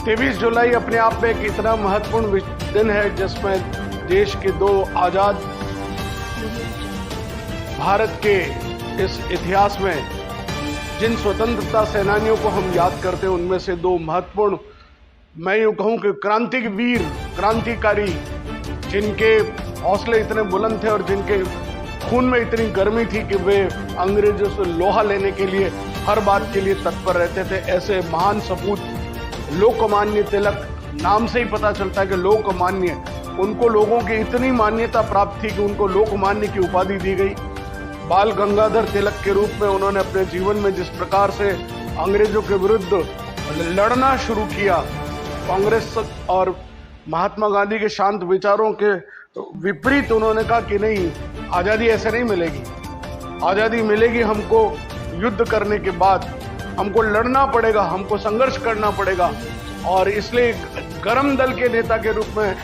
23 जुलाई अपने आप में एक इतना महत्वपूर्ण दिन है जिसमें देश के दो आजाद भारत के इस इतिहास में जिन स्वतंत्रता सेनानियों को हम याद करते हैं उनमें से दो महत्वपूर्ण, मैं यूं कहूं कि क्रांतिकारी, जिनके हौसले इतने बुलंद थे और जिनके खून में इतनी गर्मी थी कि वे अंग्रेजों से लोहा लेने के लिए हर बात के लिए तत्पर रहते थे। ऐसे महान सपूत लोकमान्य तिलक, नाम से ही पता चलता है कि लोकमान्य, उनको लोगों की इतनी मान्यता प्राप्त थी कि उनको लोकमान्य की उपाधि दी गई। बाल गंगाधर तिलक के रूप में उन्होंने अपने जीवन में जिस प्रकार से अंग्रेजों के विरुद्ध लड़ना शुरू किया, कांग्रेस और महात्मा गांधी के शांत विचारों के विपरीत उन्होंने कहा कि नहीं, आज़ादी ऐसे नहीं मिलेगी। आज़ादी मिलेगी हमको युद्ध करने के बाद, हमको लड़ना पड़ेगा, हमको संघर्ष करना पड़ेगा। और इसलिए गरम दल के नेता के रूप में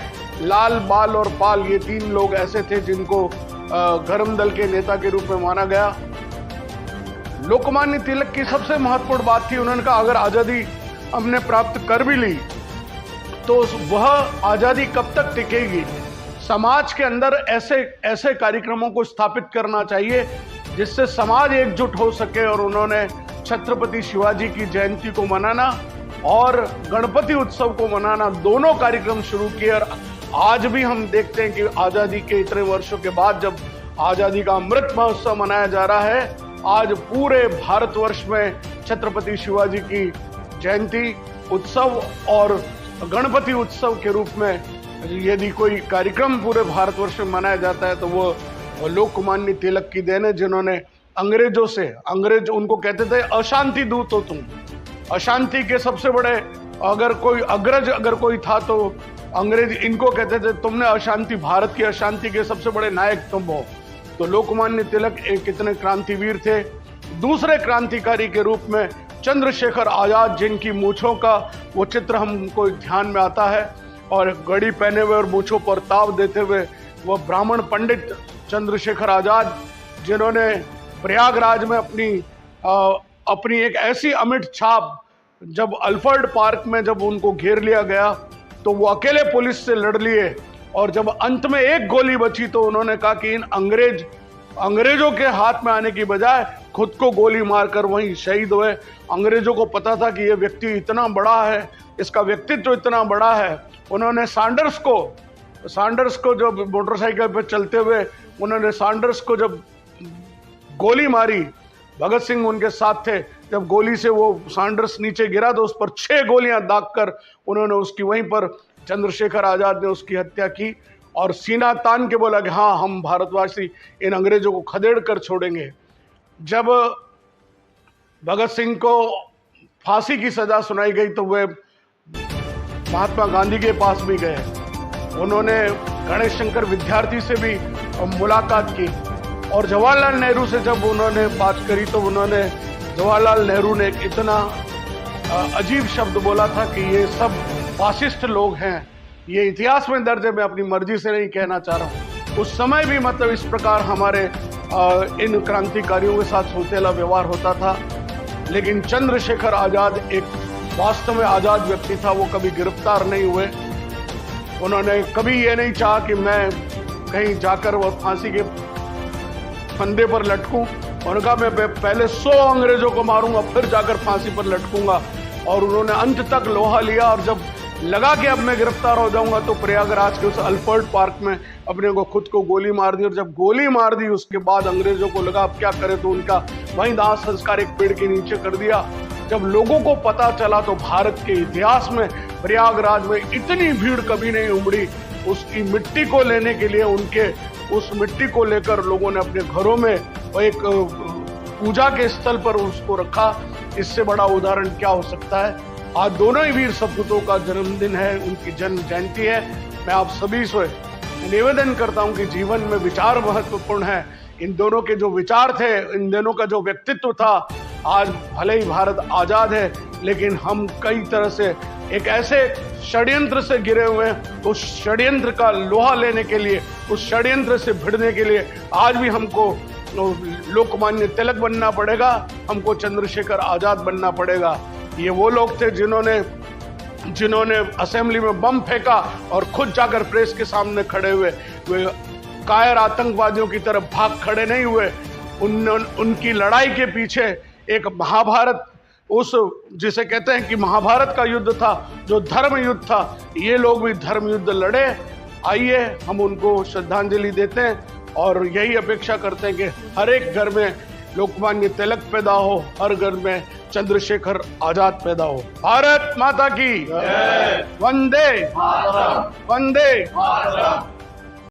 लाल, बाल और पाल, ये तीन लोग ऐसे थे जिनको गरम दल के नेता के रूप में माना गया। लोकमान्य तिलक की सबसे महत्वपूर्ण बात थी, उन्होंने कहा अगर आज़ादी हमने प्राप्त कर भी ली तो वह आज़ादी कब तक टिकेगी। समाज के अंदर ऐसे कार्यक्रमों को स्थापित करना चाहिए जिससे समाज एकजुट हो सके। और उन्होंने छत्रपति शिवाजी की जयंती को मनाना और गणपति उत्सव को मनाना, दोनों कार्यक्रम शुरू किए। और आज भी हम देखते हैं कि आज़ादी के इतने वर्षों के बाद जब आज़ादी का अमृत महोत्सव मनाया जा रहा है, आज पूरे भारतवर्ष में छत्रपति शिवाजी की जयंती उत्सव और गणपति उत्सव के रूप में यदि कोई कार्यक्रम पूरे भारतवर्ष में मनाया जाता है तो वो लोकमान्य तिलक की देन है, जिन्होंने अंग्रेज उनको कहते थे अशांति दूत हो तुम, अशांति के सबसे बड़े अगर कोई था तो अंग्रेज इनको कहते थे तुमने अशांति, भारत की अशांति के सबसे बड़े नायक तुम हो। तो लोकमान्य तिलक एक कितने क्रांतिवीर थे। दूसरे क्रांतिकारी के रूप में चंद्रशेखर आजाद, जिनकी मूंछों का वो चित्र हमको ध्यान में आता है, और घड़ी पहने हुए और मूंछों पर ताव देते हुए वो ब्राह्मण पंडित चंद्रशेखर आजाद, जिन्होंने प्रयागराज में अपनी एक ऐसी अमिट छाप, जब अल्फ्रेड पार्क में जब उनको घेर लिया गया तो वो अकेले पुलिस से लड़ लिए, और जब अंत में एक गोली बची तो उन्होंने कहा कि इन अंग्रेजों के हाथ में आने की बजाय खुद को गोली मारकर वहीं शहीद हुए। अंग्रेजों को पता था कि ये व्यक्ति इतना बड़ा है, इसका व्यक्तित्व इतना बड़ा है। उन्होंने सैंडर्स को जब मोटरसाइकिल पर चलते हुए उन्होंने सैंडर्स को जब गोली मारी, भगत सिंह उनके साथ थे, जब गोली से वो सैंडर्स नीचे गिरा तो उस पर 6 गोलियां दागकर उन्होंने उसकी, वहीं पर चंद्रशेखर आजाद ने उसकी हत्या की और सीना तान के बोला कि हाँ, हम भारतवासी इन अंग्रेजों को खदेड़ कर छोड़ेंगे। जब भगत सिंह को फांसी की सजा सुनाई गई तो वे महात्मा गांधी के पास भी गए। उन्होंने गणेश शंकर विद्यार्थी से भी मुलाकात की, और जवाहरलाल नेहरू से जब उन्होंने बात करी तो जवाहरलाल नेहरू ने एक इतना अजीब शब्द बोला था कि ये सब फासिस्ट लोग हैं। ये इतिहास में दर्ज है, मैं अपनी मर्जी से नहीं कहना चाह रहा हूँ। उस समय भी मतलब इस प्रकार हमारे इन क्रांतिकारियों के साथ सौतेला व्यवहार होता था। लेकिन चंद्रशेखर आजाद एक वास्तव में आजाद व्यक्ति था। वो कभी गिरफ्तार नहीं हुए, उन्होंने कभी ये नहीं चाहा कि मैं कहीं जाकर वो फांसी के फंदे पर लटकूं। उन्होंने कहा मैं पहले 100 अंग्रेजों को मारूंगा फिर जाकर फांसी पर लटकूंगा। और उन्होंने अंत तक लोहा लिया, और जब लगा कि अब मैं गिरफ्तार हो जाऊंगा तो प्रयागराज के उस अल्फ्रेड पार्क में अपने को खुद को गोली मार दी। और जब गोली मार दी उसके बाद अंग्रेजों को लगा अब क्या करें, तो उनका वहीं दाह संस्कार एक पेड़ के नीचे कर दिया। जब लोगों को पता चला तो भारत के इतिहास में प्रयागराज में इतनी भीड़ कभी नहीं उमड़ी। उसकी मिट्टी को लेने के लिए उस मिट्टी को लेकर लोगों ने अपने घरों में एक पूजा के स्थल पर उसको रखा। इससे बड़ा उदाहरण क्या हो सकता है। आज दोनों ही वीर सपूतों का जन्मदिन है, उनकी जन्म जयंती है। मैं आप सभी से निवेदन करता हूं कि जीवन में विचार महत्वपूर्ण है। इन दोनों के जो विचार थे, इन दोनों का जो व्यक्तित्व था, आज भले ही भारत आजाद है लेकिन हम कई तरह से एक ऐसे षड्यंत्र से गिरे हुए हैं। उस षड्यंत्र का लोहा लेने के लिए, उस षड्यंत्र से भिड़ने के लिए आज भी हमको लोकमान्य तिलक बनना पड़ेगा, हमको चंद्रशेखर आजाद बनना पड़ेगा। ये वो लोग थे जिन्होंने जिन्होंने असेंबली में बम फेंका और खुद जाकर प्रेस के सामने खड़े हुए, वे कायर आतंकवादियों की तरफ भाग खड़े नहीं हुए। उनकी लड़ाई के पीछे एक महाभारत, उस जिसे कहते हैं कि महाभारत का युद्ध था, जो धर्म युद्ध था, ये लोग भी धर्म युद्ध लड़े। आइए हम उनको श्रद्धांजलि देते हैं और यही अपेक्षा करते हैं कि हर एक घर में लोकमान्य तिलक पैदा हो, हर घर में चंद्रशेखर आजाद पैदा हो। भारत माता की वंदे वंदे।